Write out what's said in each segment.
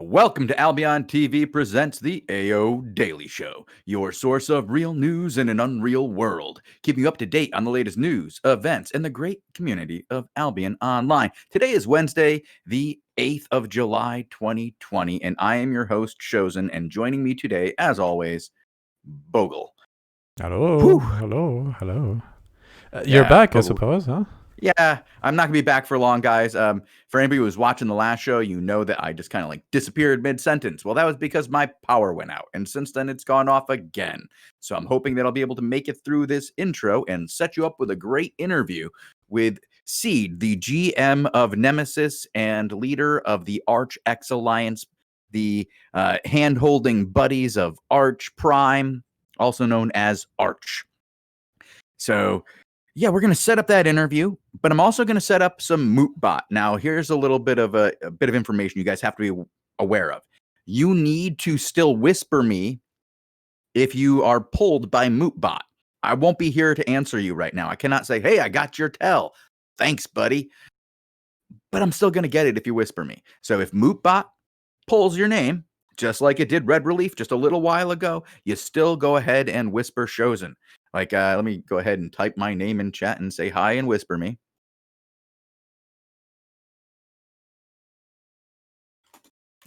Welcome to Albion TV presents the AO Daily Show, your source of real news in an unreal world, keeping you up to date on the latest news, events, and the great community of Albion Online. Today is Wednesday, the 8th of July, 2020, and I am your host, Shozen, and joining me today, as always, Bogul. Hello, Whew. hello. You're back, Bogul. I suppose, huh? Yeah, I'm not going to be back for long, guys. For anybody who was watching the last show, you know that I just kind of like disappeared mid-sentence. Well, that was because my power went out, and since then it's gone off again. So I'm hoping that I'll be able to make it through this intro and set you up with a great interview with Sceid, the GM of Nemesis and leader of the Arch X Alliance, the hand-holding buddies of Arch Prime, also known as Arch. So yeah, we're going to set up that interview, but I'm also going to set up some Mootbot. Now, here's a little bit of a bit of information you guys have to be aware of. You need to still whisper me if you are pulled by Mootbot. I won't be here to answer you right now. I cannot say, hey, I got your tell. Thanks, buddy. But I'm still going to get it if you whisper me. So if Mootbot pulls your name, just like it did Red Relief just a little while ago, you still go ahead and whisper Shozen. Like, let me go ahead and type my name in chat and say hi and whisper me.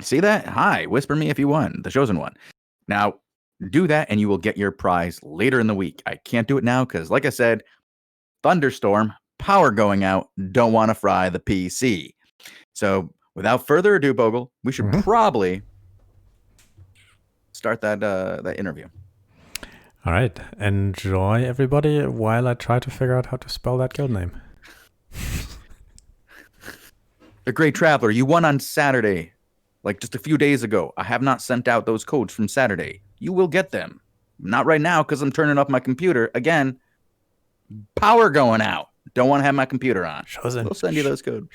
See that? Hi, whisper me if you won, the Shozen one. Now, do that and you will get your prize later in the week. I can't do it now because, like I said, thunderstorm, power going out, don't want to fry the PC. So, without further ado, Bogul, we should probably start that interview. All right, enjoy everybody while I try to figure out how to spell that guild name. The Great Traveler, you won on Saturday, like just a few days ago. I have not sent out those codes from Saturday. You will get them. Not right now because I'm turning up my computer. Again, power going out. Don't want to have my computer on. Shozen, We'll send you those codes.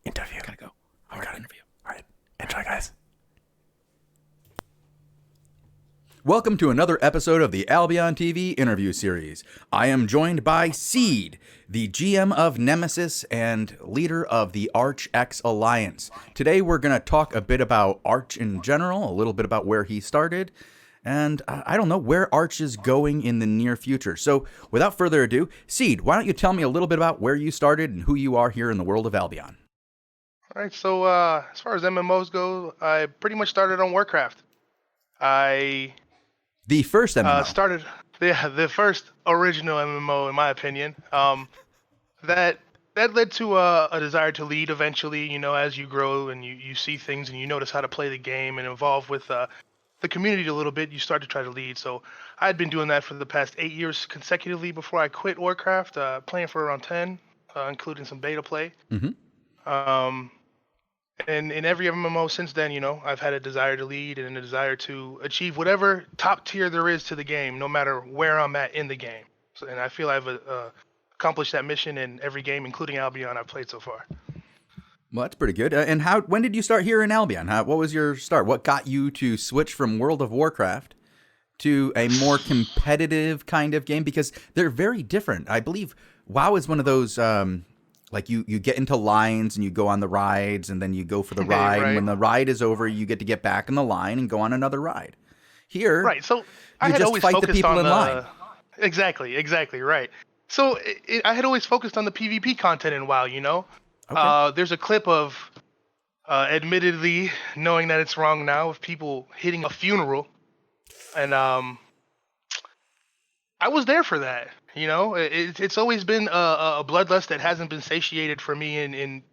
Interview. Gotta go. I got interview. All right, enjoy, guys. Welcome to another episode of the Albion TV interview series. I am joined by Sceid, the GM of Nemesis and leader of the Arch X Alliance. Today we're going to talk a bit about Arch in general, a little bit about where he started, and I don't know, where Arch is going in the near future. So without further ado, Sceid, why don't you tell me a little bit about where you started and who you are here in the world of Albion? All right, so as far as MMOs go, I pretty much started on Warcraft. The first MMO. Started the first original MMO, in my opinion. That led to a desire to lead eventually. You know, as you grow and you see things and you notice how to play the game and involve with the community a little bit, you start to try to lead. So I had been doing that for the past 8 years consecutively before I quit Warcraft, playing for around 10, including some beta play. Mm-hmm. And in every MMO since then, you know, I've had a desire to lead and a desire to achieve whatever top tier there is to the game, no matter where I'm at in the game. So, and I feel I've accomplished that mission in every game, including Albion, I've played so far. Well, that's pretty good. And when did you start here in Albion? What was your start? What got you to switch from World of Warcraft to a more competitive kind of game? Because they're very different. I believe WoW is one of those... like you get into lines and you go on the rides and then you go for the ride. Right. And when the ride is over, you get to get back in the line and go on another ride. Here, right. So I had just always fight the focused people on in line. Exactly, right. So I had always focused on the PvP content in WoW, you know? Okay. There's a clip of, admittedly, knowing that it's wrong now, of people hitting a funeral. And I was there for that. You know, it's always been a bloodlust that hasn't been satiated for me in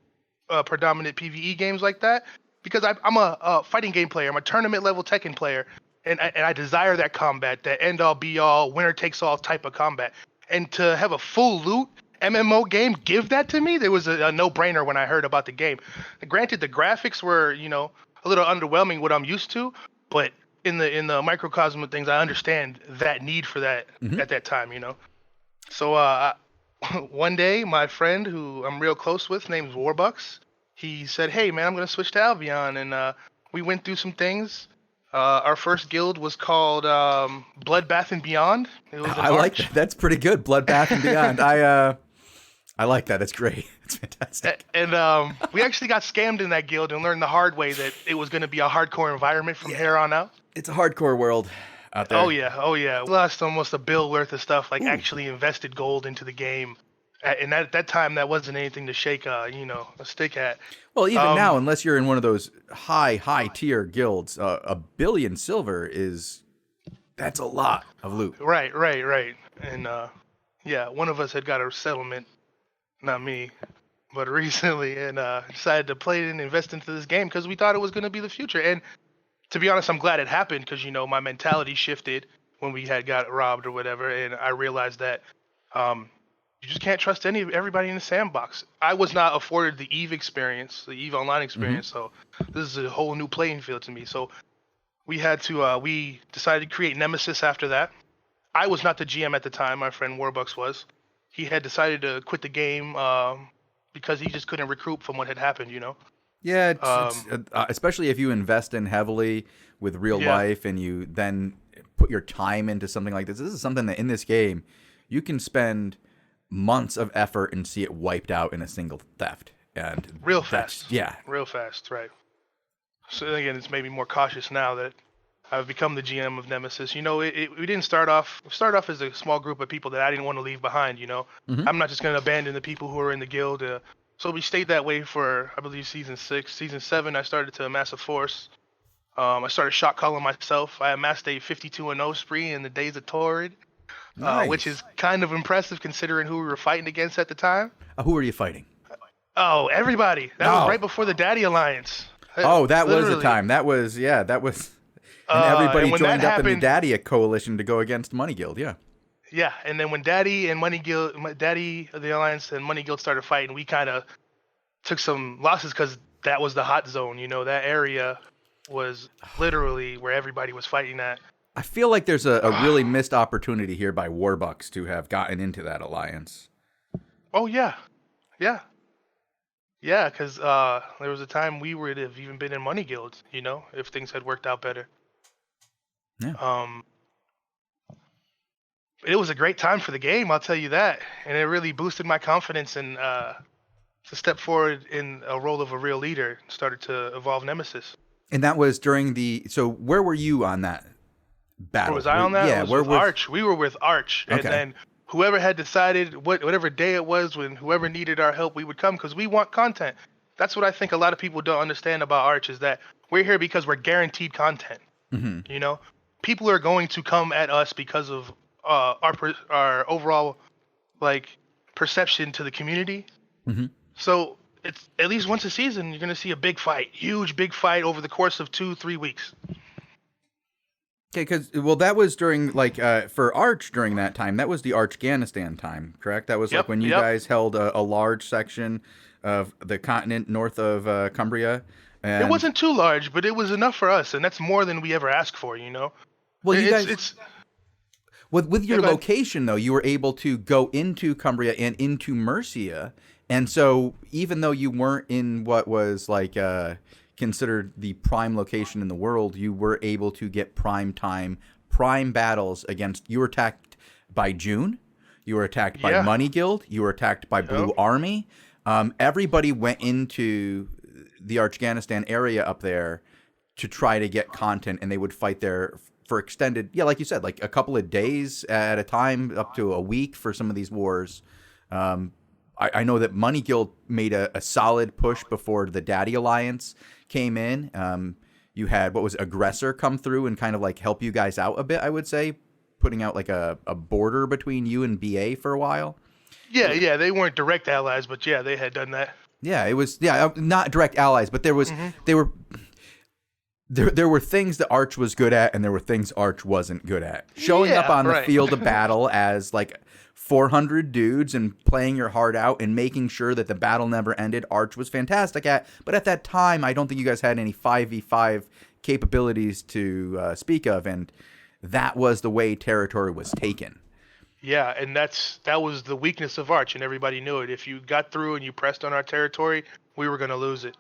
predominant PvE games like that, because I'm a fighting game player. I'm a tournament level Tekken player, and I desire that combat, that end all be all, winner takes all type of combat. And to have a full loot MMO game give that to me, there was a no brainer when I heard about the game. Granted, the graphics were, you know, a little underwhelming what I'm used to, but in the microcosm of things, I understand that need for that at that time, you know. So one day, my friend, who I'm real close with, named Warbucks, he said, "Hey, man, I'm going to switch to Albion." And we went through some things. Our first guild was called Bloodbath and Beyond. It was I like that. That's pretty good. Bloodbath and Beyond. I I like that. That's great. It's fantastic. And we actually got scammed in that guild and learned the hard way that it was going to be a hardcore environment from here on out. It's a hardcore world out there. Oh yeah. We lost almost a bill worth of stuff, like actually invested gold into the game. And at that time, that wasn't anything to shake a stick at. Well, even now, unless you're in one of those high tier guilds, $1 billion silver that's a lot of loot. Right. And one of us had got a settlement, not me, but recently, and decided to play it and invest into this game because we thought it was going to be the future. And to be honest, I'm glad it happened because my mentality shifted when we had got robbed or whatever, and I realized that you just can't trust everybody in the sandbox. I was not afforded the EVE experience, the EVE Online experience, so this is a whole new playing field to me. So we had to, we decided to create Nemesis after that. I was not the GM at the time. My friend Warbucks was. He had decided to quit the game because he just couldn't recruit from what had happened, Yeah, it's, especially if you invest in heavily with real life and you then put your time into something like this. This is something that in this game, you can spend months of effort and see it wiped out in a single theft. And real fast. Yeah. Real fast, right. So again, it's made me more cautious now that I've become the GM of Nemesis. We didn't start off as a small group of people that I didn't want to leave behind, I'm not just going to abandon the people who are in the guild. So we stayed that way for, I believe, season 6. Season 7, I started to amass a force. I started shot calling myself. I amassed a 52-0 spree in the Days of Torrid. Nice. Which is kind of impressive considering who we were fighting against at the time. Who were you fighting? Oh, everybody. That was right before the Daddy Alliance. Oh, that was the time. That was. And everybody joined up in the Daddy coalition to go against Money Guild, yeah. Yeah, and then when Daddy and Money Guild, Daddy of the Alliance and Money Guild started fighting, we kind of took some losses because that was the hot zone. That area was literally where everybody was fighting at. I feel like there's a really missed opportunity here by Warbucks to have gotten into that alliance. Oh, yeah. Yeah, because there was a time we would have even been in Money Guilds, if things had worked out better. Yeah. It was a great time for the game, I'll tell you that. And it really boosted my confidence and to step forward in a role of a real leader, started to evolve Nemesis. And that was during so where were you on that battle? Where was I on that? Yeah, with Arch. We were with Arch. Okay. And then whoever had decided, whatever day it was, when whoever needed our help, we would come because we want content. That's what I think a lot of people don't understand about Arch is that we're here because we're guaranteed content. Mm-hmm. People are going to come at us because of our overall perception to the community. Mm-hmm. So it's at least once a season you're going to see a big fight, huge big fight over the course of 2-3 weeks. Okay, because that was during for Arch during that time. That was the Archganistan time, correct? That was when you guys held a large section of the continent north of Cumbria. And it wasn't too large, but it was enough for us, and that's more than we ever asked for. Well, you guys. With your location though, you were able to go into Cumbria and into Mercia, and so even though you weren't in what was considered the prime location in the world, you were able to get prime battles against. You were attacked by June, you were attacked by Money Guild, you were attacked by Blue Army. Everybody went into the Archganistan area up there to try to get content, and they would fight there for extended, like you said, a couple of days at a time, up to a week for some of these wars. I know that Money Guild made a solid push before the Daddy Alliance came in. You had Aggressor come through and kind of help you guys out a bit, I would say, putting out a border between you and BA for a while. Yeah, they weren't direct allies, but they had done that. Yeah, it was not direct allies, but there was there were things that Arch was good at, and there were things Arch wasn't good at. Showing up on the field of battle as 400 dudes and playing your heart out and making sure that the battle never ended, Arch was fantastic at. But at that time, I don't think you guys had any 5v5 capabilities to speak of, and that was the way territory was taken. Yeah, and that was the weakness of Arch, and everybody knew it. If you got through and you pressed on our territory, we were going to lose it.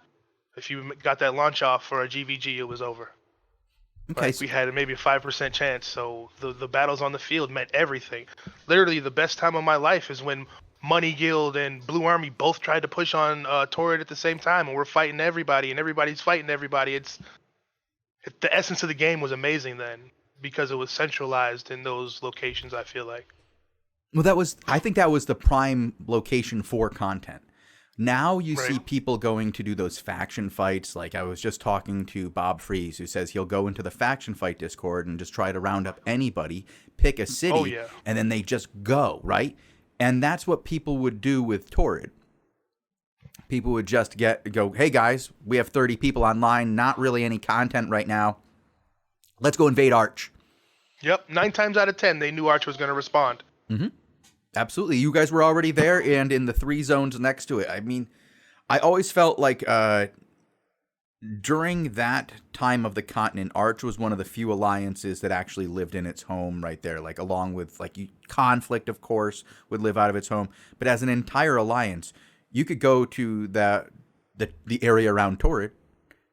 If you got that launch off for a GVG, it was over. Okay, we had maybe a 5% chance, so the battles on the field meant everything. Literally, the best time of my life is when Money Guild and Blue Army both tried to push on Torrid at the same time, and we're fighting everybody, and everybody's fighting everybody. The essence of the game was amazing then because it was centralized in those locations, I feel like. Well, I think that was the prime location for content. Now you see people going to do those faction fights. Like I was just talking to Bob Freeze, who says he'll go into the faction fight Discord and just try to round up anybody, pick a city, and then they just go, right? And that's what people would do with Torrid. People would just go, hey guys, we have 30 people online, not really any content right now. Let's go invade Arch. Yep, 9 times out of 10, they knew Arch was going to respond. Mm-hmm. Absolutely. You guys were already there and in the 3 zones next to it. I mean, I always felt like during that time of the continent, Arch was one of the few alliances that actually lived in its home right there. Like along with Conflict, of course, would live out of its home. But as an entire alliance, you could go to the area around Torrid,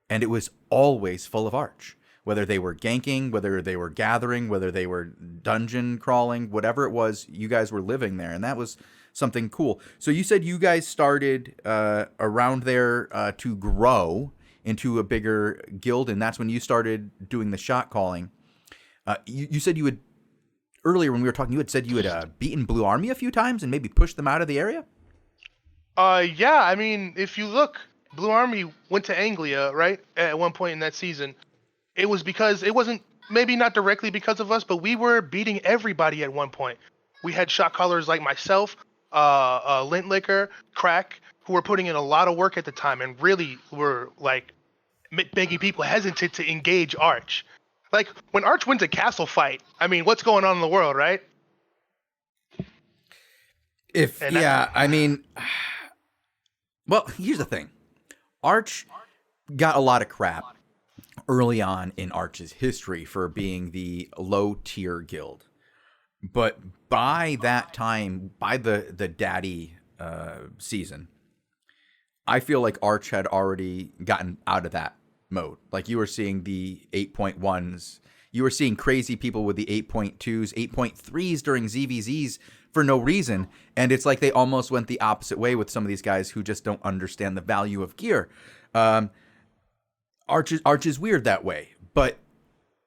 and it was always full of Arch. Whether they were ganking, whether they were gathering, whether they were dungeon crawling, whatever it was, you guys were living there. And that was something cool. So you said you guys started around there to grow into a bigger guild, and that's when you started doing the shot calling. You said you had, earlier when we were talking, you had said you had beaten Blue Army a few times and maybe pushed them out of the area? Yeah, I mean, if you look, Blue Army went to Anglia, right, at one point in that season. It was because, it wasn't, maybe not directly because of us, but we were beating everybody at one point. We had shot callers like myself, Lintlicker, Crack, who were putting in a lot of work at the time and really were like making people hesitant to engage Arch. Like when Arch wins a castle fight, I mean, what's going on in the world, right? I mean, well, here's the thing. Arch got a lot of crap early on in Arch's history for being the low-tier guild. But by that time, by the Daddy season, I feel like Arch had already gotten out of that mode. Like you were seeing the 8.1s, you were seeing crazy people with the 8.2s, 8.3s during ZVZs for no reason. And it's like they almost went the opposite way with some of these guys who just don't understand the value of gear. Arch is weird that way, but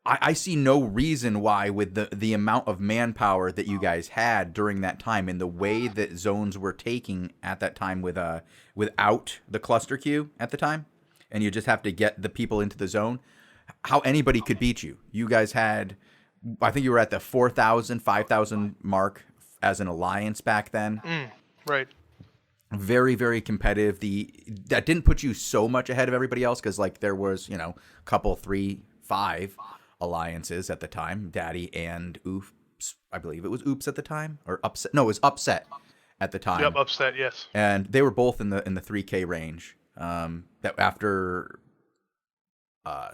I see no reason why with the amount of manpower that you guys had during that time and the way that zones were taking at that time without the cluster queue at the time, and you just have to get the people into the zone, how anybody could beat you. You guys had, I think you were at the 4,000, 5,000 mark as an alliance back then. Right. Very, very competitive. That didn't put you so much ahead of everybody else because like there was, a couple, 3, 5 alliances at the time. Daddy and Oops, I believe it was Oops at the time, or Upset. No, it was Upset at the time. Yep, Upset, yes. And they were both in the 3K range. That after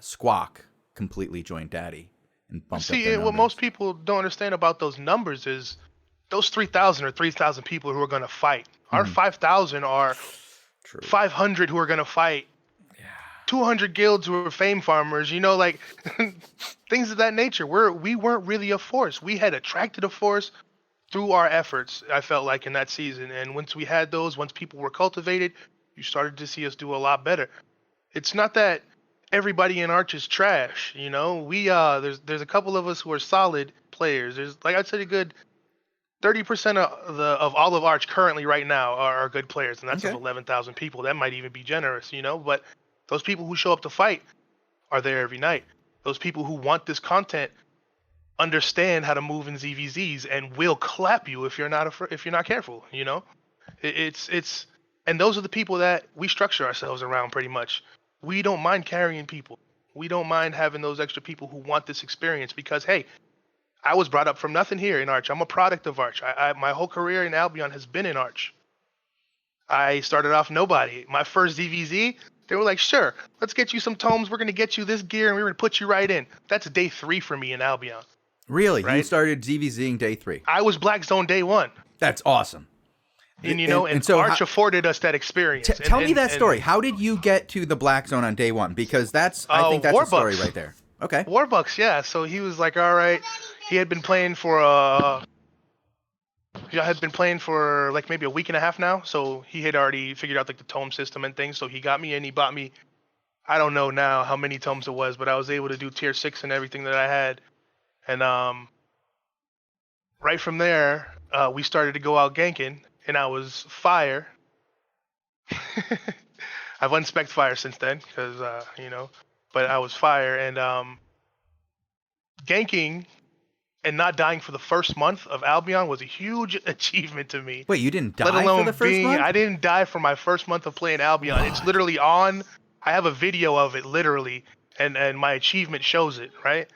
Squawk completely joined Daddy and bumped up their numbers. What most people don't understand about those numbers is those 3,000 or 3,000 people who are going to fight. Our 5,000 are 500 who are going to fight. 200 guilds who are fame farmers, like things of that nature. We weren't really a force. We had attracted a force through our efforts, I felt like, in that season. And once we had those, once people were cultivated, you started to see us do a lot better. It's not that everybody in Arch is trash, We there's a couple of us who are solid players. There's, like I'd say, a good 30% of all of Arch currently right now are good players, and that's of 11,000 people. That might even be generous, But those people who show up to fight are there every night. Those people who want this content understand how to move in ZVZs and will clap you if you're not careful. It's and those are the people that we structure ourselves around pretty much. We don't mind carrying people. We don't mind having those extra people who want this experience because, hey, I was brought up from nothing here in Arch. I'm a product of Arch. My whole career in Albion has been in Arch. I started off nobody. My first ZVZ, they were like, sure, let's get you some tomes. We're going to get you this gear, and we're going to put you right in. That's day 3 for me in Albion. Really? Right? You started ZVZing day 3? I was Black Zone day 1. That's awesome. And so Arch afforded us that experience. Tell me that story. How did you get to the Black Zone on day 1? Because I think that's a story right there. Okay. Warbucks, yeah. So he was like, all right. He had been playing for I had been playing for like maybe a week and a half now, so he had already figured out like the tome system and things. So he got me and he bought me. I don't know now how many tomes it was, but I was able to do tier 6 and everything that I had. And right from there, we started to go out ganking, and I was fire. I've unspec'd fire since then, because but I was fire, and ganking and not dying for the first month of Albion was a huge achievement to me. Wait, you didn't Let die alone for the first month? I didn't die for my first month of playing Albion. It's literally on. I have a video of it literally, and my achievement shows it, right?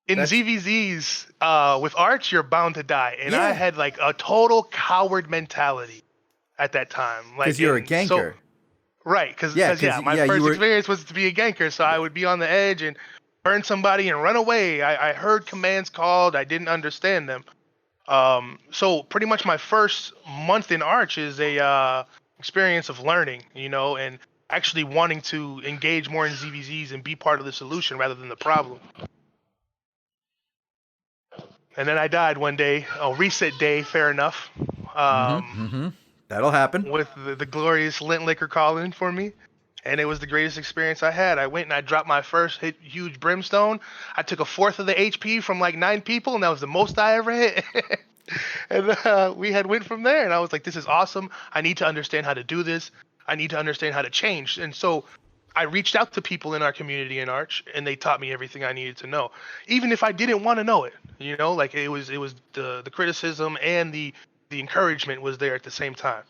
In ZVZs, with Arch, you're bound to die, and I had like a total coward mentality at that time. Like, because you're a ganker. So, right, because my first experience was to be a ganker, so I would be on the edge and burn somebody and run away. I heard commands called, I didn't understand them. So pretty much my first month in Arch is a experience of learning, and actually wanting to engage more in ZVZs and be part of the solution rather than the problem. And then I died one day, a reset day, fair enough. That'll happen. With the glorious lint liquor calling for me. And it was the greatest experience I had. I went and I dropped my first huge brimstone. I took a fourth of the HP from like 9 people, and that was the most I ever hit. And we had went from there, and I was like, this is awesome. I need to understand how to do this. I need to understand how to change. And so I reached out to people in our community in Arch, and they taught me everything I needed to know, even if I didn't want to know it. Like it was the criticism and the encouragement was there at the same time.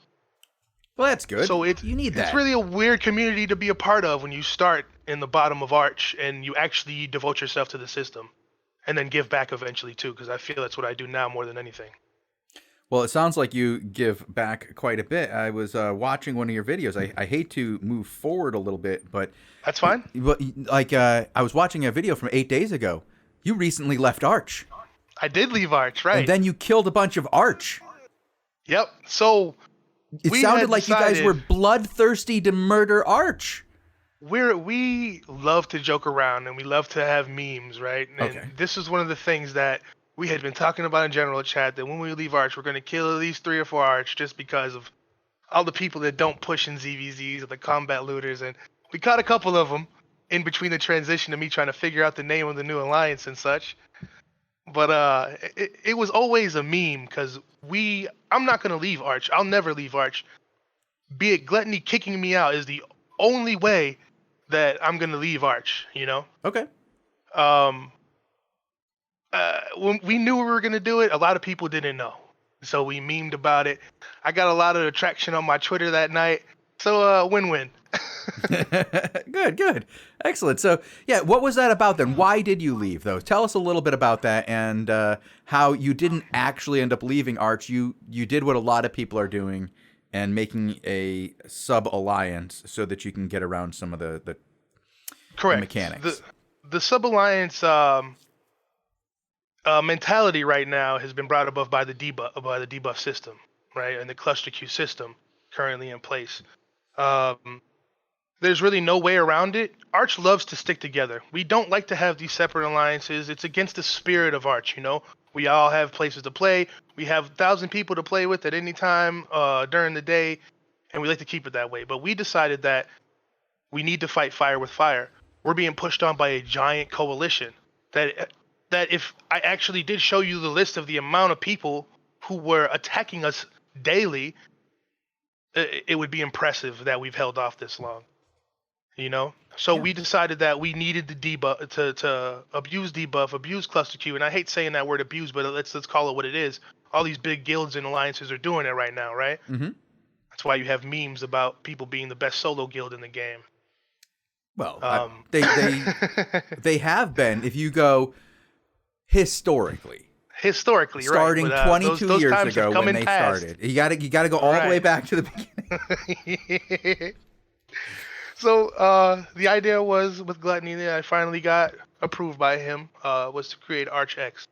Well, that's good. So you need that. It's really a weird community to be a part of when you start in the bottom of Arch and you actually devote yourself to the system, and then give back eventually too, because I feel that's what I do now more than anything. Well, it sounds like you give back quite a bit. I was watching one of your videos. I hate to move forward a little bit, but that's fine. But I was watching a video from 8 days ago. You recently left Arch. I did leave Arch, right? And then you killed a bunch of Arch. Yep. So it sounded like you guys were bloodthirsty to murder Arch. We love to joke around and we love to have memes, right? And this is one of the things that we had been talking about in general chat, that when we leave Arch, we're going to kill at least 3 or 4 Arch just because of all the people that don't push in ZVZs or the combat looters. And we caught a couple of them in between the transition to me trying to figure out the name of the new alliance and such. But it was always a meme because I'm not going to leave Arch. I'll never leave Arch. Be it Gluttony kicking me out is the only way that I'm going to leave Arch, Okay. When we knew we were going to do it, a lot of people didn't know. So we memed about it. I got a lot of attraction on my Twitter that night. So win-win. Good. Excellent. So, yeah, what was that about then? Why did you leave, though? Tell us a little bit about that and how you didn't actually end up leaving Arch. You did what a lot of people are doing and making a sub-alliance so that you can get around some of the mechanics. The sub-alliance mentality right now has been brought above by the debuff system, right, and the cluster queue system currently in place. There's really no way around it. Arch loves to stick together. We don't like to have these separate alliances. It's against the spirit of Arch, We all have places to play. We have 1,000 people to play with at any time during the day, and we like to keep it that way. But we decided that we need to fight fire with fire. We're being pushed on by a giant coalition that if I actually did show you the list of the amount of people who were attacking us daily, it would be impressive that we've held off this long, So we decided that we needed the debuff to abuse debuff, abuse cluster queue, and I hate saying that word abuse, but let's call it what it is. All these big guilds and alliances are doing it right now, right? Mm-hmm. That's why you have memes about people being the best solo guild in the game. Well, they have been. If you go historically, starting right. 22 those years ago when they started, you got to go all the way back to the beginning. So the idea was with Gluttony that I finally got approved by him was to create Arch X.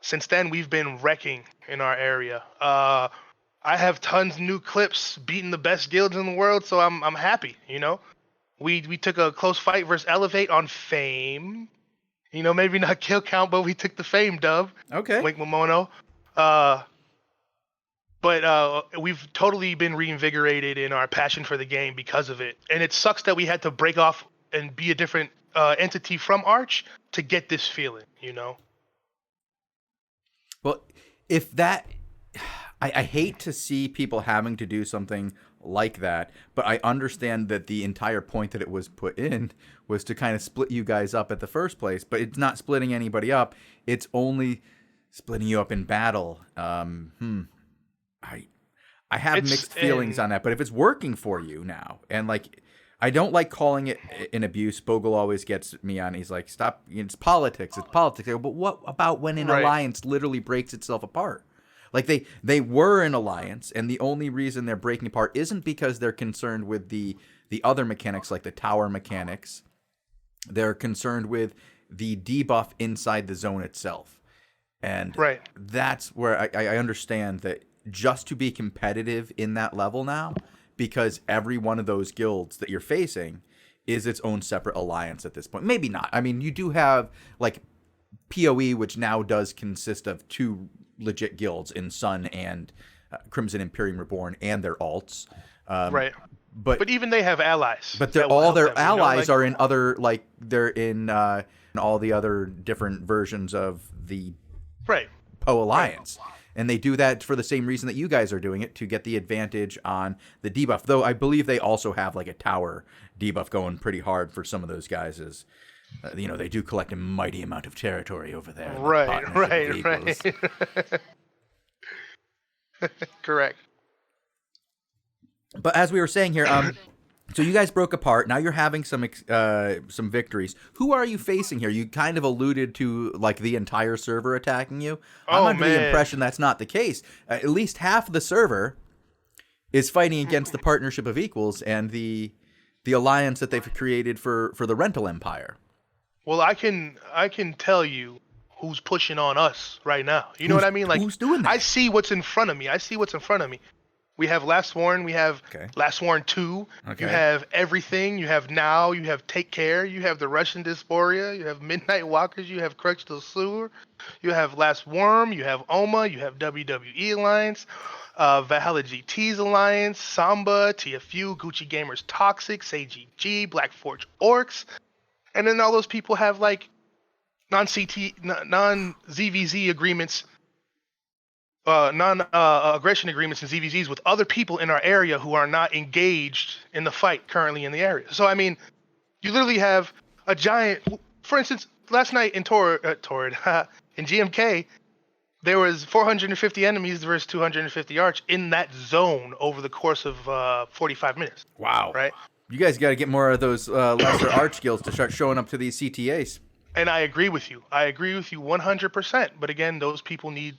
Since then we've been wrecking in our area. I have tons of new clips beating the best guilds in the world, so I'm happy. We took a close fight versus Elevate on Fame. You know, maybe not kill count, but we took the fame dub. Okay. Wink Momono. But we've totally been reinvigorated in our passion for the game because of it. And it sucks that we had to break off and be a different entity from Arch to get this feeling, you know? Well, if that, I hate to see people having to do something like that, but I understand that the entire point that it was put in was to kind of split you guys up at the first place, but it's not splitting anybody up. It's only splitting you up in battle. I have mixed feelings on that, but if it's working for you now, and like, I don't like calling it an abuse. Bogul always gets me on. He's like, stop, it's politics. It's politics. I go, but what about when an alliance literally breaks itself apart? Like they were an alliance, and the only reason they're breaking apart isn't because they're concerned with the other mechanics, like the tower mechanics. They're concerned with the debuff inside the zone itself. And that's where I understand that just to be competitive in that level now, because every one of those guilds that you're facing is its own separate alliance at this point. Maybe not. I mean, you do have like PoE, which now does consist of 2 legit guilds in Sun and Crimson Imperium Reborn and their alts. But even they have allies. But all their allies are in other, like they're in all the other different versions of the PoE alliance. And they do that for the same reason that you guys are doing it, to get the advantage on the debuff. Though I believe they also have like a tower debuff going pretty hard for some of those guys. As you know, they do collect a mighty amount of territory over there. Right. Correct. But as we were saying here, so you guys broke apart. Now you're having some victories. Who are you facing here? You kind of alluded to like the entire server attacking you. I'm under the impression that's not the case. At least half of the server is fighting against the Partnership of Equals and the alliance that they've created for the Rental Empire. Well, I can tell you who's pushing on us right now. You know what I mean? Like, who's doing that? I see what's in front of me. We have Last Warn. We have Last Warn 2. Okay. You have everything. You have Now. You have Take Care. You have the Russian Dysphoria. You have Midnight Walkers. You have Crux del Sur. You have Last Worm. You have OMA. You have WWE Alliance. Valhalla GT's Alliance. Samba. TFU. Gucci Gamers Toxic. SAGG. Black Forge Orcs. And then all those people have like non-ZVZ agreements. Non-aggression agreements and ZVZs with other people in our area who are not engaged in the fight currently in the area. So, I mean, you literally have a giant... For instance, last night in Torrid, in GMK, there was 450 enemies versus 250 Arch in that zone over the course of 45 minutes. Wow. Right? You guys got to get more of those lesser Arch guilds to start showing up to these CTAs. And I agree with you. 100%. But again, those people need...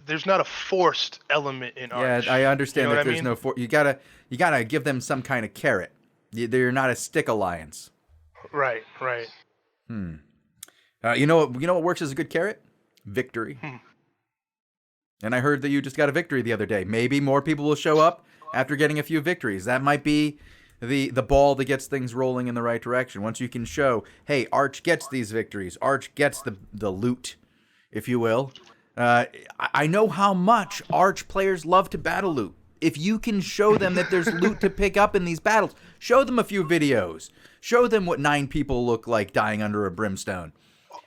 there's not a forced element in Arch. Yeah, I understand that there's no you gotta give them some kind of carrot. They're not a stick alliance. Right. You know what works as a good carrot? Victory. And I heard that you just got a victory the other day. Maybe more people will show up after getting a few victories. That might be the ball that gets things rolling in the right direction. Once you can show, hey, Arch gets these victories. Arch gets the loot, if you will. I know how much Arch players love to battle loot. If you can show them that there's loot to pick up in these battles, show them a few videos. Show them what 9 people look like dying under a brimstone.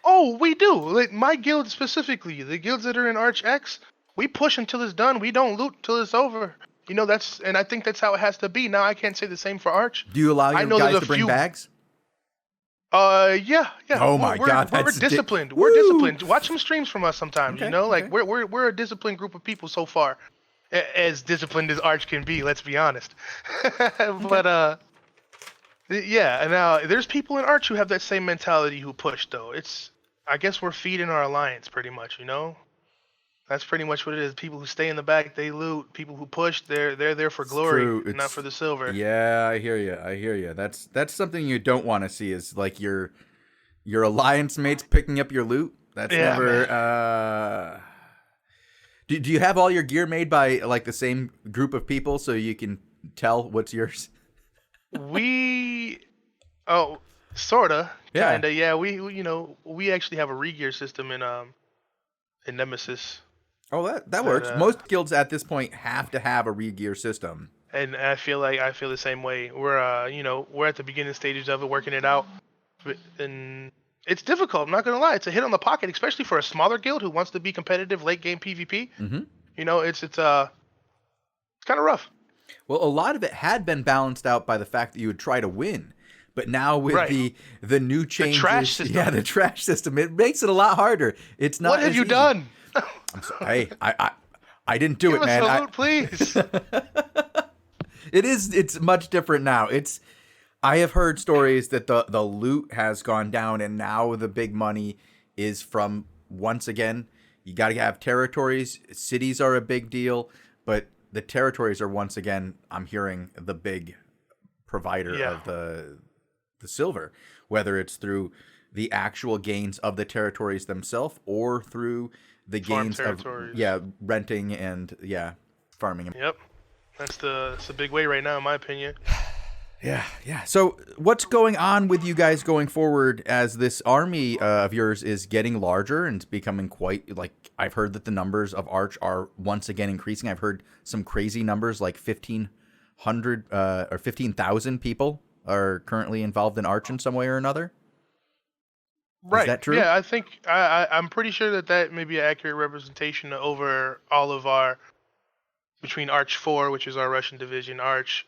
Oh, we do. Like my guild specifically, the guilds that are in Arch X, we push until it's done. We don't loot till it's over. You know, and I think that's how it has to be. Now, I can't say the same for Arch. Do you allow your guys to bring bags? Yeah. Oh my God, we're disciplined. We're disciplined. Watch some streams from us sometimes. You know, like we're a disciplined group of people so far, as disciplined as Arch can be. Let's be honest. But yeah. And now there's people in Arch who have that same mentality who push though. I guess we're feeding our alliance pretty much. You know, that's pretty much what it is. People who stay in the back, they loot. People who push, they're there for glory, not for the silver. Yeah, I hear you. That's something you don't want to see, is like your alliance mates picking up your loot. That's never. Do you have all your gear made by like the same group of people so you can tell what's yours? Sorta, Yeah. kinda. Yeah, we actually have a regear system in Nemesis. Oh, that That works. Most guilds at this point have to have a regear system. and I feel the same way. We're at the beginning stages of it, working it out, and it's difficult. I'm not gonna lie. It's a hit on the pocket, especially for a smaller guild who wants to be competitive late game PvP. Mm-hmm. It's kind of rough. Well, a lot of it had been balanced out by the fact that you would try to win. But now with Right. the new changes, trash system. yeah, the trash system, it makes it a lot harder. It's not. What have as you easy. done? I'm sorry. Hey, I didn't do Give it, us man. a salute, please. It's much different now. I have heard stories that the loot has gone down, and now the big money is from, once again, you got to have territories. Cities are a big deal, but the territories are, once again, I'm hearing, the big provider of the silver, whether it's through the actual gains of the territories themselves or through the gains of renting and farming. Yep, that's the big way right now, in my opinion. Yeah. So what's going on with you guys going forward as this army of yours is getting larger and it's becoming quite, like, I've heard that the numbers of Arch are once again increasing. I've heard some crazy numbers like 1,500 or 15,000 people are currently involved in Arch in some way or another. Right. Is that true? Yeah, I think I'm pretty sure that may be an accurate representation over all of our, between Arch 4, which is our Russian division, Arch,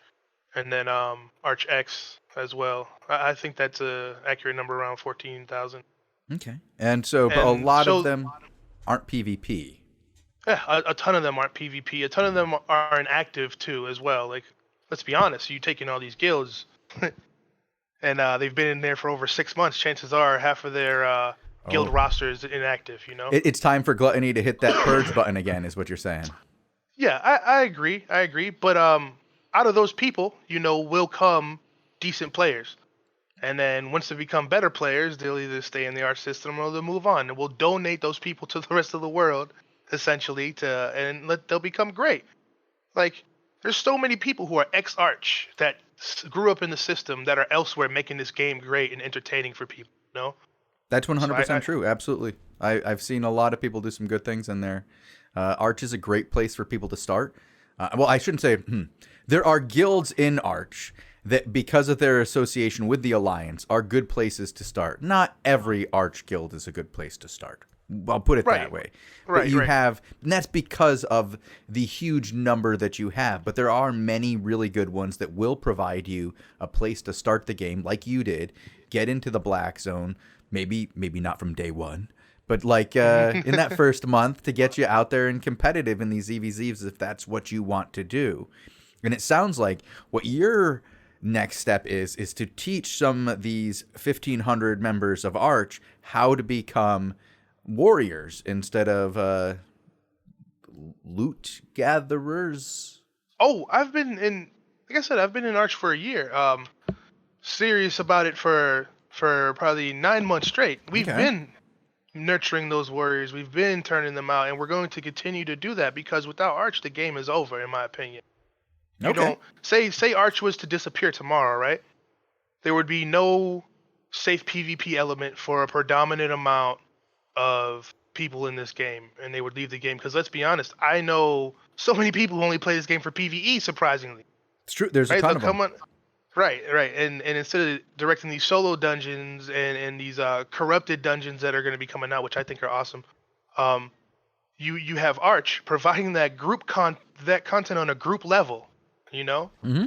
and then Arch X as well. I think that's a accurate number, around 14,000. Okay. And so, but a lot of them aren't PvP. Yeah, a ton of them aren't PvP. A ton of them are inactive too, as well. Like, let's be honest, you take in all these guilds, and they've been in there for over 6 months. Chances are half of their guild roster is inactive. It's time for Gluttony to hit that purge button again, is what you're saying. Yeah, I agree. But out of those people, will come decent players. And then once they become better players, they'll either stay in the Arch system or they'll move on. And we'll donate those people to the rest of the world, essentially, they'll become great. Like, there's so many people who are ex-Arch that grew up in the system that are elsewhere making this game great and entertaining for people, That's 100% true. Absolutely. I've seen a lot of people do some good things in there. Arch is a great place for people to start. Well, I shouldn't say, there are guilds in Arch that, because of their association with the Alliance, are good places to start. Not every Arch guild is a good place to start. I'll put it that way. But you have, and that's because of the huge number that you have. But there are many really good ones that will provide you a place to start the game, like you did. Get into the black zone, maybe not from day one, but like in that first month, to get you out there and competitive in these EVZs if that's what you want to do. And it sounds like what your next step is to teach some of these 1,500 members of Arch how to become warriors instead of loot gatherers. Oh, like I said, I've been in Arch for a year. Serious about it for probably 9 months straight. We've been nurturing those warriors. We've been turning them out, and we're going to continue to do that, because without Arch, the game is over, in my opinion. You don't say Arch was to disappear tomorrow, right? There would be no safe PvP element for a predominant amount of people in this game, and they would leave the game. Because let's be honest, I know so many people who only play this game for PvE, surprisingly. It's true. There's a ton of them. Right. And instead of directing these solo dungeons and these corrupted dungeons that are going to be coming out, which I think are awesome, you have Arch providing that that content on a group level, Mm-hmm.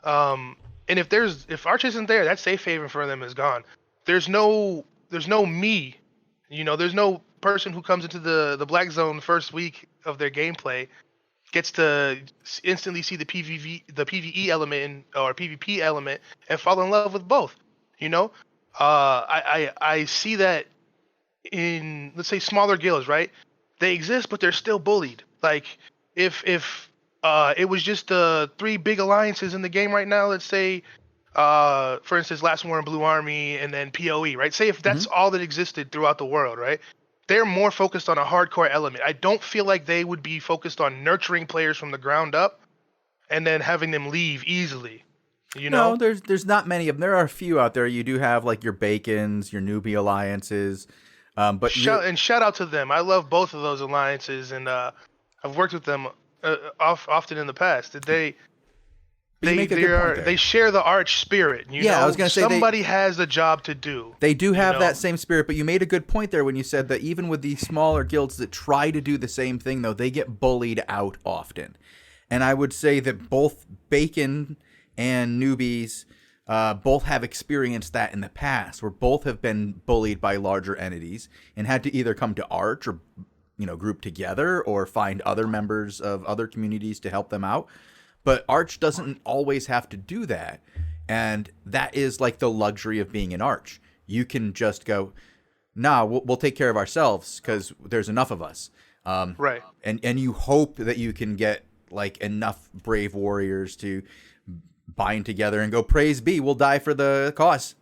And if Arch isn't there, that safe haven for them is gone. There's no me, there's no person who comes into the black zone first week of their gameplay gets to instantly see the PvE element or PvP element and fall in love with both. I see that in, let's say, smaller guilds, right? They exist, but they're still bullied. Like, if it was just the 3 big alliances in the game right now, let's say, for instance, Last War in Blue Army and then PoE, right? Say if that's all that existed throughout the world, right? They're more focused on a hardcore element. I don't feel like they would be focused on nurturing players from the ground up and then having them leave easily. You No, know, there's not many of them. There are a few out there. You do have like your Bacons, your newbie alliances, but you're shout out to them. I love both of those alliances, and I've worked with them often in the past. but you make a good point there. They share the arch spirit. You Yeah, know, I was gonna say somebody has a job to do. They do have know? that same spirit, but you made a good point there when you said that even with these smaller guilds that try to do the same thing, though, they get bullied out often. And I would say that both Bacon and newbies both have experienced that in the past, where both have been bullied by larger entities and had to either come to Arch or group together or find other members of other communities to help them out. But Arch doesn't always have to do that. And that is like the luxury of being an Arch. You can just go, nah, we'll take care of ourselves because there's enough of us. Right. And you hope that you can get like enough brave warriors to bind together and go, praise be, we'll die for the cause.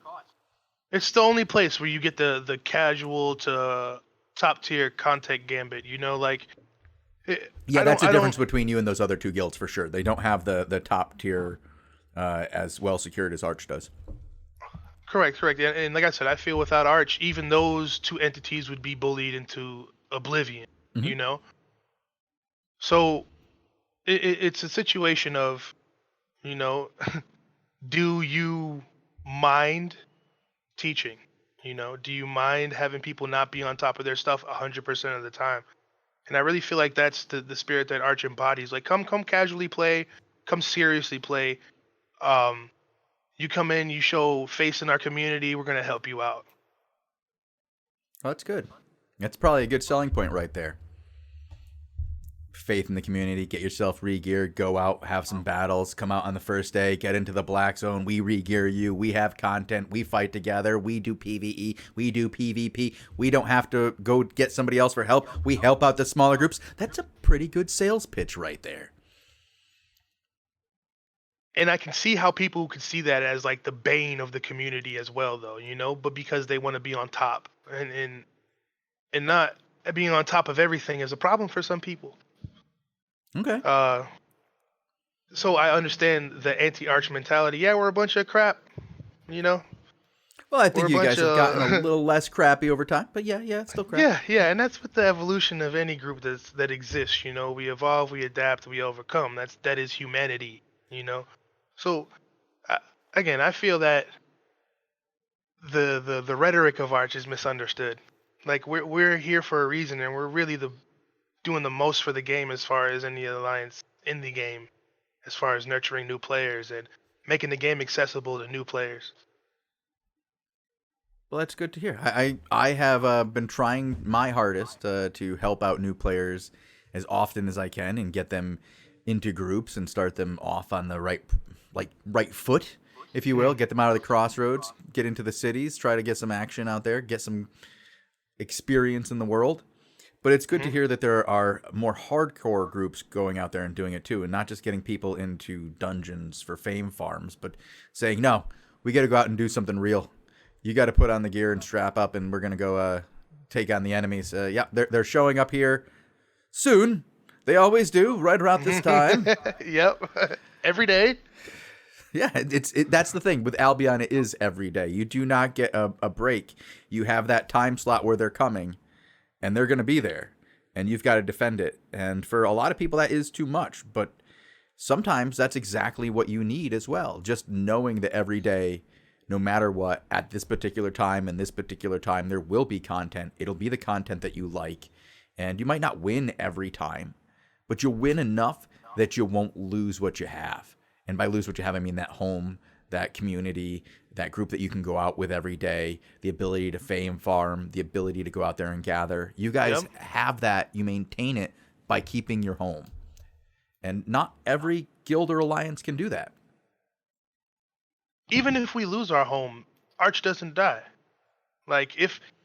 It's the only place where you get the casual to top tier content gambit. You know, like. That's the difference between you and those other two guilds for sure. They don't have the top tier as well secured as Arch does. Correct. And like I said, I feel without Arch, even those two entities would be bullied into oblivion, you know? So it's a situation of, do you mind teaching? Do you mind having people not be on top of their stuff 100% of the time? And I really feel like that's the spirit that Arch embodies. Like, come casually play, come seriously play. You come in, you show face in our community, we're gonna help you out. Well, that's good. That's probably a good selling point right there. Faith in the community, get yourself re-geared, go out, have some battles, come out on the first day, get into the black zone, we re-gear you, we have content, we fight together, we do PvE, we do PvP, we don't have to go get somebody else for help, we help out the smaller groups. That's a pretty good sales pitch right there. And I can see how people could see that as like the bane of the community as well, though, but because they want to be on top and not being on top of everything is a problem for some people. Okay. So I understand the anti-Arch mentality. Yeah, we're a bunch of crap, Well, I think you guys have gotten a little less crappy over time, but yeah, it's still crap. Yeah, and that's with the evolution of any group that exists. We evolve, we adapt, we overcome. That is humanity. So again, I feel that the rhetoric of Arch is misunderstood. Like we're here for a reason, and we're really doing the most for the game as far as any alliance in the game, as far as nurturing new players and making the game accessible to new players. Well, that's good to hear. I have been trying my hardest to help out new players as often as I can and get them into groups and start them off on the right foot, if you will. Get them out of the crossroads, get into the cities, try to get some action out there, get some experience in the world. But it's good to hear that there are more hardcore groups going out there and doing it too, and not just getting people into dungeons for fame farms, but saying, no, we got to go out and do something real. You got to put on the gear and strap up, and we're going to go take on the enemies. They're showing up here soon. They always do, right around this time. Yep. Every day. Yeah, that's the thing. With Albion, it is every day. You do not get a break. You have that time slot where they're coming, and they're going to be there, and you've got to defend it. And for a lot of people, that is too much. But sometimes that's exactly what you need as well. Just knowing that every day, no matter what, at this particular time and this particular time, there will be content. It'll be the content that you like. And you might not win every time, but you'll win enough that you won't lose what you have. And by lose what you have, I mean that home, that community, that group that you can go out with every day, the ability to fame farm, the ability to go out there and gather. You guys have that. You maintain it by keeping your home. And not every guild or alliance can do that. Even if we lose our home, Arch doesn't die. Like,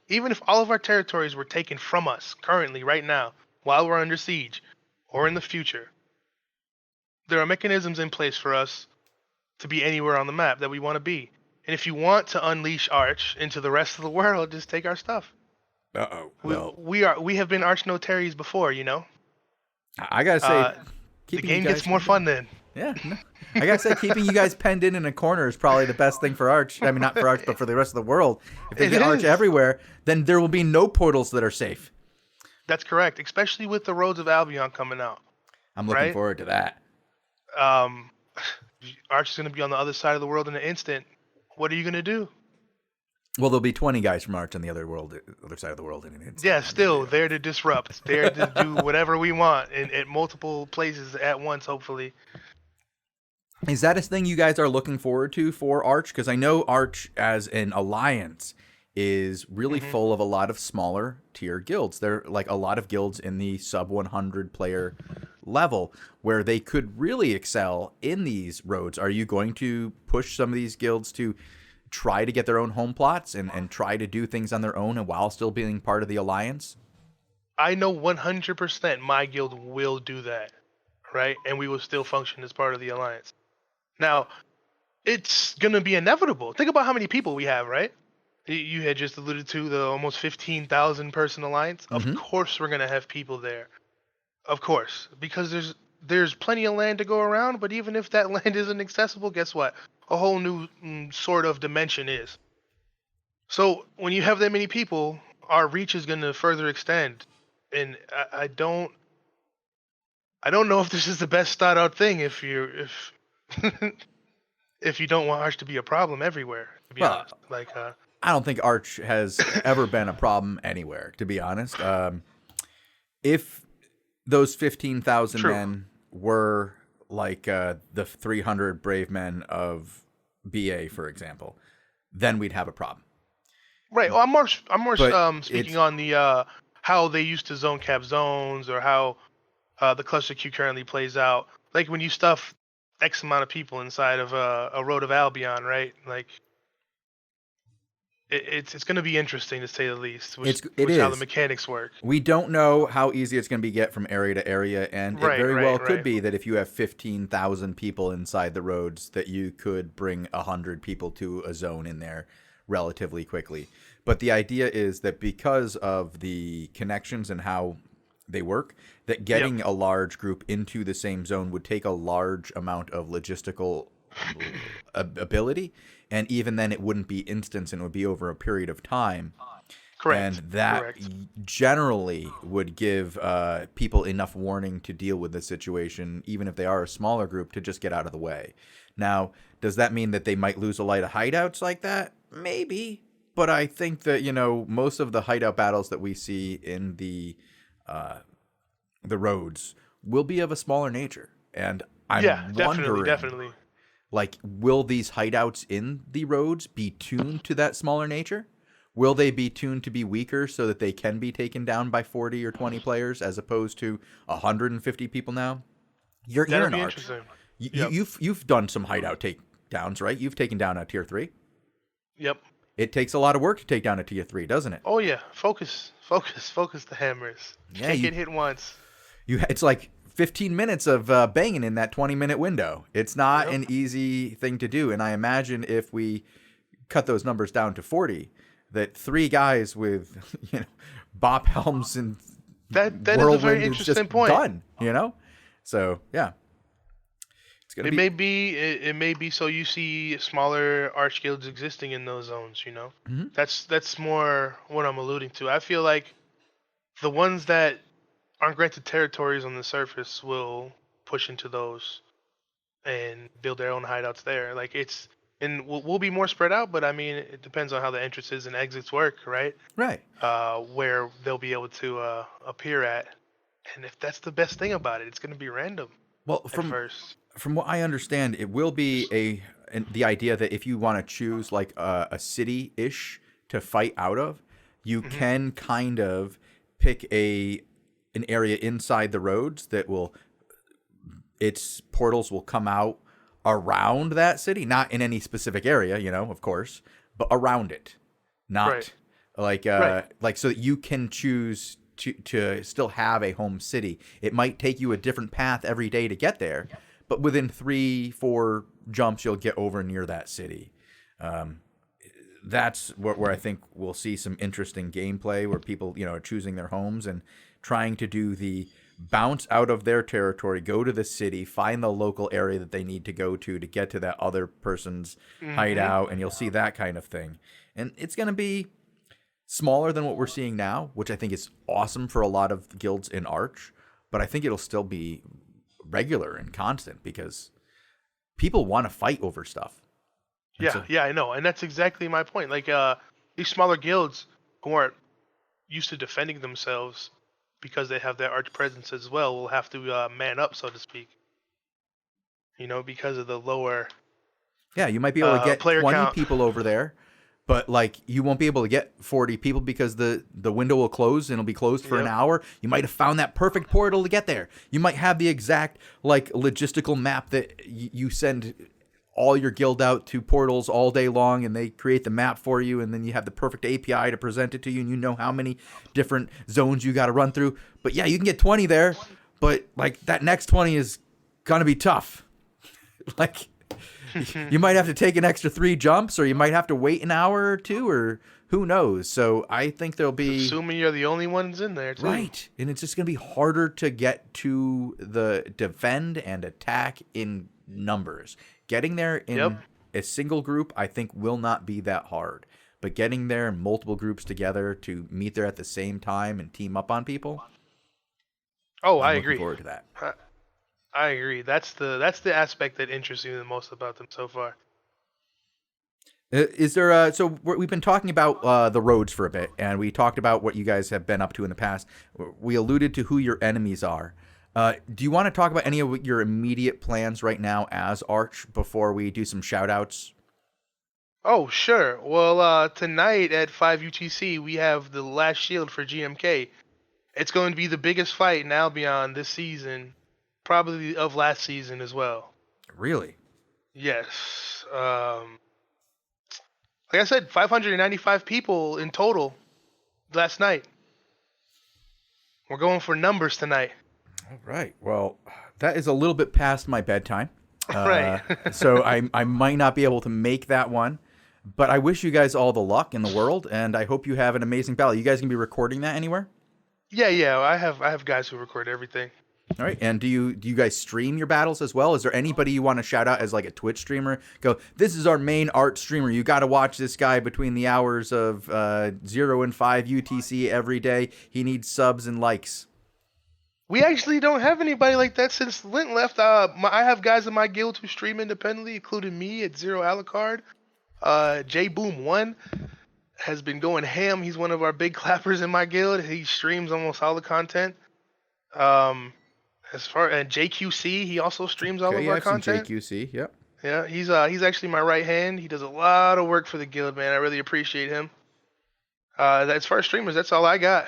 even if all of our territories were taken from us currently, right now, while we're under siege, or in the future, there are mechanisms in place for us to be anywhere on the map that we want to be. And if you want to unleash Arch into the rest of the world, just take our stuff. Uh-oh. Well, we have been Arch notaries before, I gotta say, the game gets more fun then. Yeah, no. I gotta say, keeping you guys penned in a corner is probably the best thing for Arch. I mean, not for Arch, but for the rest of the world. If they It get Arch is. everywhere, then there will be no portals that are safe. That's correct, especially with the Roads of Albion coming out. I'm looking Right? forward to that. Um, Arch is going to be on the other side of the world in an instant. What are you going to do? Well, there'll be 20 guys from Arch on the other side of the world in an instant. Yeah, still there to disrupt, there to do whatever we want at multiple places at once, hopefully. Is that a thing you guys are looking forward to for Arch? Because I know Arch as an alliance is really full of a lot of smaller tier guilds. There are like a lot of guilds in the sub 100 player level where they could really excel in these roads. Are you going to push some of these guilds to try to get their own home plots and try to do things on their own and while still being part of the alliance? I know 100% my guild will do that, right? And we will still function as part of the alliance. Now, it's going to be inevitable. Think about how many people we have, right? You had just alluded to the almost 15,000 person alliance. Of course we're going to have people there. Of course. Because there's plenty of land to go around, but even if that land isn't accessible, guess what? A whole new sort of dimension is. So when you have that many people, our reach is going to further extend. And I don't know if this is the best thought out thing if if you don't want Arch to be a problem everywhere, to be honest. Like I don't think Arch has ever been a problem anywhere, to be honest. If those 15,000 men were like the 300 brave men of BA, for example, then we'd have a problem. Right. Well, I'm more speaking on the how they used to zone cap zones or how the cluster queue currently plays out. Like when you stuff X amount of people inside of a Road of Albion, right? Like it's going to be interesting to say the least. Which how the mechanics work. We don't know how easy it's going to be get from area to area, and it very well could be that if you have 15,000 people inside the roads, that you could bring 100 people to a zone in there relatively quickly. But the idea is that because of the connections and how they work, that getting a large group into the same zone would take a large amount of logistical ability, and even then it wouldn't be instance and it would be over a period of time. Correct. And that generally would give people enough warning to deal with the situation, even if they are a smaller group, to just get out of the way. Now, does that mean that they might lose a lot of hideouts like that? Maybe. But I think that, most of the hideout battles that we see in the roads will be of a smaller nature. And I'm wondering, definitely. Like, will these hideouts in the roads be tuned to that smaller nature? Will they be tuned to be weaker so that they can be taken down by 40 or 20 players as opposed to 150 people now? You're an Arch. You've done some hideout takedowns, right? You've taken down a tier 3. Yep. It takes a lot of work to take down a tier 3, doesn't it? Oh yeah, focus the hammers. You can't get hit once. It's like 15 minutes of banging in that 20-minute window. It's not an easy thing to do, and I imagine if we cut those numbers down to 40, that 3 guys with bop helms and that is a very interesting point. Done, So yeah. It may be so you see smaller arch guilds existing in those zones, That's more what I'm alluding to. I feel like the ones that aren't granted territories on the surface will push into those and build their own hideouts there. Like and we'll be more spread out, but I mean, it depends on how the entrances and exits work, right? Right. Where they'll be able to appear at. And if that's the best thing about it, it's going to be random. Well, from what I understand, it will be the idea that if you want to choose like a city-ish to fight out of, you can kind of pick an area inside the roads that its portals will come out around that city, not in any specific area, of course, but around it, not like so that you can choose to still have a home city. It might take you a different path every day to get there, but within 3-4 jumps, you'll get over near that city. That's where I think we'll see some interesting gameplay where people, are choosing their homes and trying to do the bounce out of their territory, go to the city, find the local area that they need to go to get to that other person's hideout, and you'll see that kind of thing. And it's going to be smaller than what we're seeing now, which I think is awesome for a lot of guilds in Arch, but I think it'll still be regular and constant because people want to fight over stuff. Yeah, I know. And that's exactly my point. Like, these smaller guilds who aren't used to defending themselves because they have their Arch presence as well will have to man up, so to speak. You know, because of the lower... Yeah, you might be able to get 20 count. people over there, but like you won't be able to get 40 people because the window will close and it'll be closed for an hour. You might have found that perfect portal to get there. You might have the exact like logistical map that you send all your guild out to portals all day long and they create the map for you, and then you have the perfect API to present it to you, and you know how many different zones you got to run through. But yeah, you can get 20 there, but like that next 20 is going to be tough. Like you might have to take an extra 3 jumps, or you might have to wait an hour or 2, or who knows. So I think there'll be... Assuming you're the only ones in there, too. Right. And it's just going to be harder to get to the defend and attack in numbers. Getting there in a single group, I think, will not be that hard. But getting there in multiple groups together to meet there at the same time and team up on people... Oh, I agree. Looking forward to that. I agree. That's the aspect that interests me the most about them so far. Is there so we've been talking about the roads for a bit, and we talked about what you guys have been up to in the past. We alluded to who your enemies are. Do you want to talk about any of your immediate plans right now as Arch before we do some shout outs? Oh, sure. Well, tonight at 5 UTC, we have the last shield for GMK. It's going to be the biggest fight in Albion this season, probably of last season as well. Really? Yes. Like I said, 595 people in total last night. We're going for numbers tonight. All right. Well, that is a little bit past my bedtime. Right. So I might not be able to make that one. But I wish you guys all the luck in the world, and I hope you have an amazing battle. You guys going to be recording that anywhere? Yeah. I have guys who record everything. All right. And do you guys stream your battles as well? Is there anybody you want to shout out as like a Twitch streamer? Go, this is our main art streamer. You got to watch this guy between the hours of 0 and 5 UTC every day. He needs subs and likes. We actually don't have anybody like that since Lint left. I have guys in my guild who stream independently, including me at Zero Alucard. J Boom 1 has been going ham. He's one of our big clappers in my guild. He streams almost all the content. And JQC, he also streams all of our content. JQC, yep. Yeah, he's actually my right hand. He does a lot of work for the guild, man. I really appreciate him. As far as streamers, that's all I got.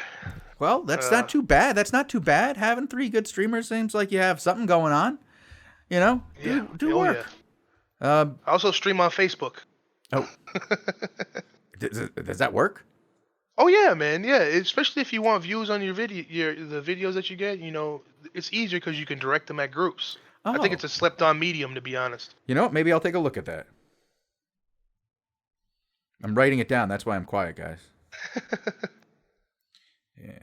Well, that's not too bad. That's not too bad. Having 3 good streamers seems like you have something going on. You know, do work. Yeah. I also stream on Facebook. Oh, does that work? Oh yeah, man. Yeah, especially if you want views on your the videos that you get. You know, it's easier because you can direct them at groups. Oh. I think it's a slept-on medium, to be honest. You know what? Maybe I'll take a look at that. I'm writing it down. That's why I'm quiet, guys. Yeah,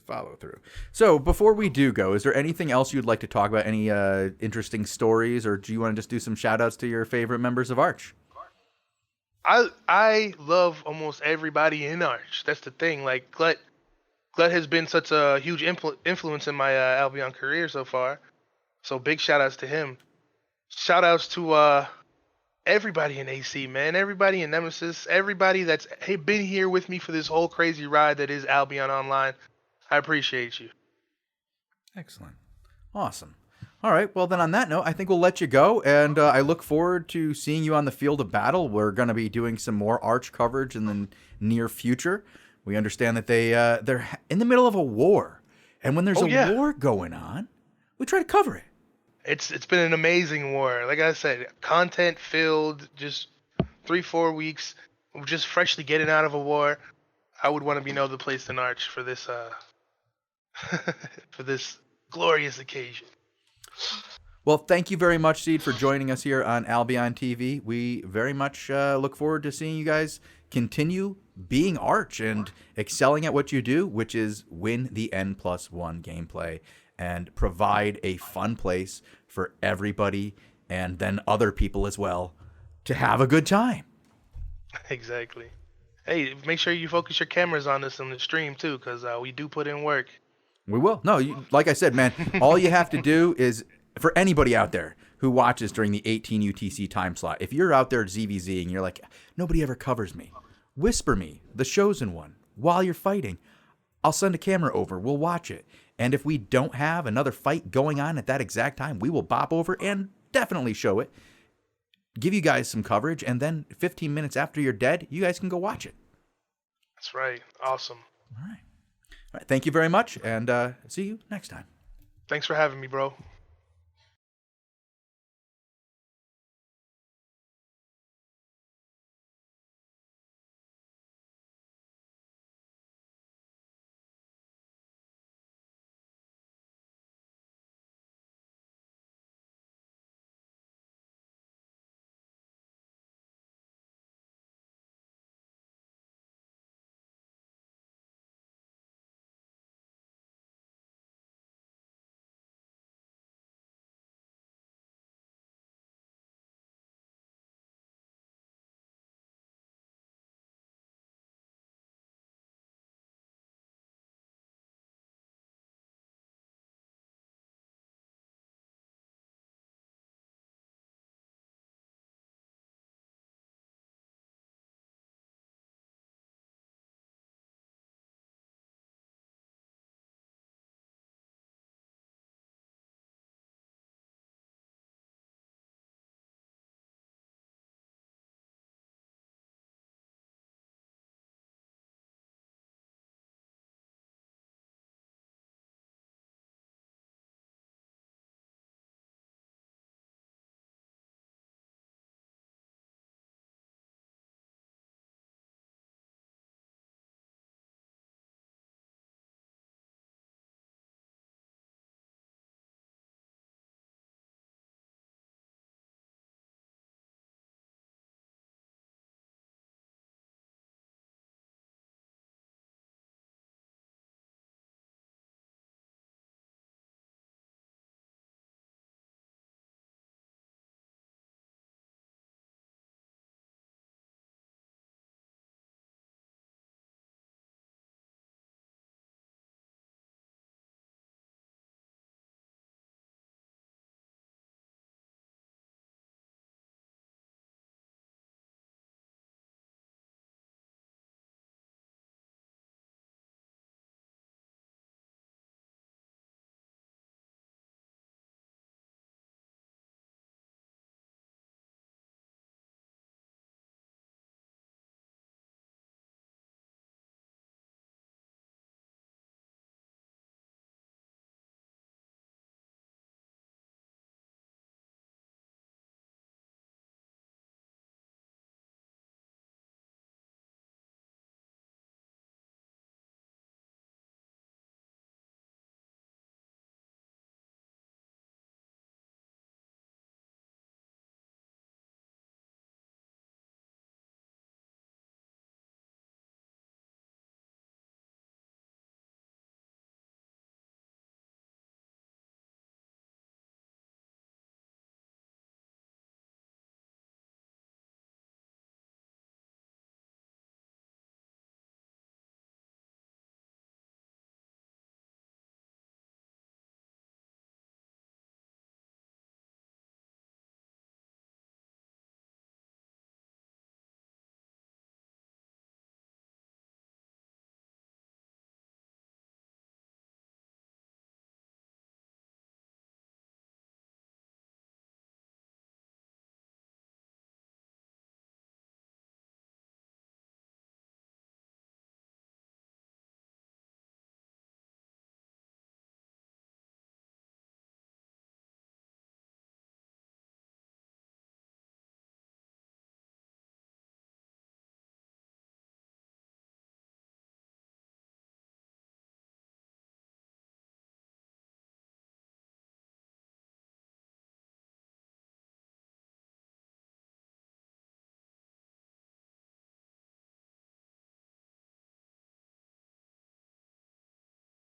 follow through. So before we do go, is there anything else you'd like to talk about? Any interesting stories, or do you want to just do some shout-outs to your favorite members of Arch? I love almost everybody in Arch. That's the thing. Like Glut has been such a huge influence in my Albion career so far. So big shout outs to him. Shout outs to everybody in AC, man. Everybody in Nemesis. Everybody that's been here with me for this whole crazy ride that is Albion Online. I appreciate you. Excellent. Awesome. All right. Well, then on that note, I think we'll let you go. And I look forward to seeing you on the field of battle. We're going to be doing some more Arch coverage in the near future. We understand that they're in the middle of a war. And when there's a war going on, we try to cover it. It's been an amazing war. Like I said, content filled, just 3-4 weeks. We're just freshly getting out of a war. I would want to be no other place than Arch for this for this glorious occasion. Well, thank you very much, Sceid, for joining us here on Albion TV. We very much look forward to seeing you guys continue being Arch and excelling at what you do, which is win the N+1 gameplay. and provide a fun place for everybody and then other people as well to have a good time. Exactly. Hey, make sure you focus your cameras on us on the stream too, because we do put in work. We will. No, like I said, man, all you have to do is, for anybody out there who watches during the 18 UTC time slot, if you're out there ZVZ and you're like, nobody ever covers me, whisper me, the Shozen one, while you're fighting. I'll send a camera over. We'll watch it. And if we don't have another fight going on at that exact time, we will bop over and definitely show it, give you guys some coverage, and then 15 minutes after you're dead, you guys can go watch it. That's right. Awesome. All right. Thank you very much, and see you next time. Thanks for having me, bro.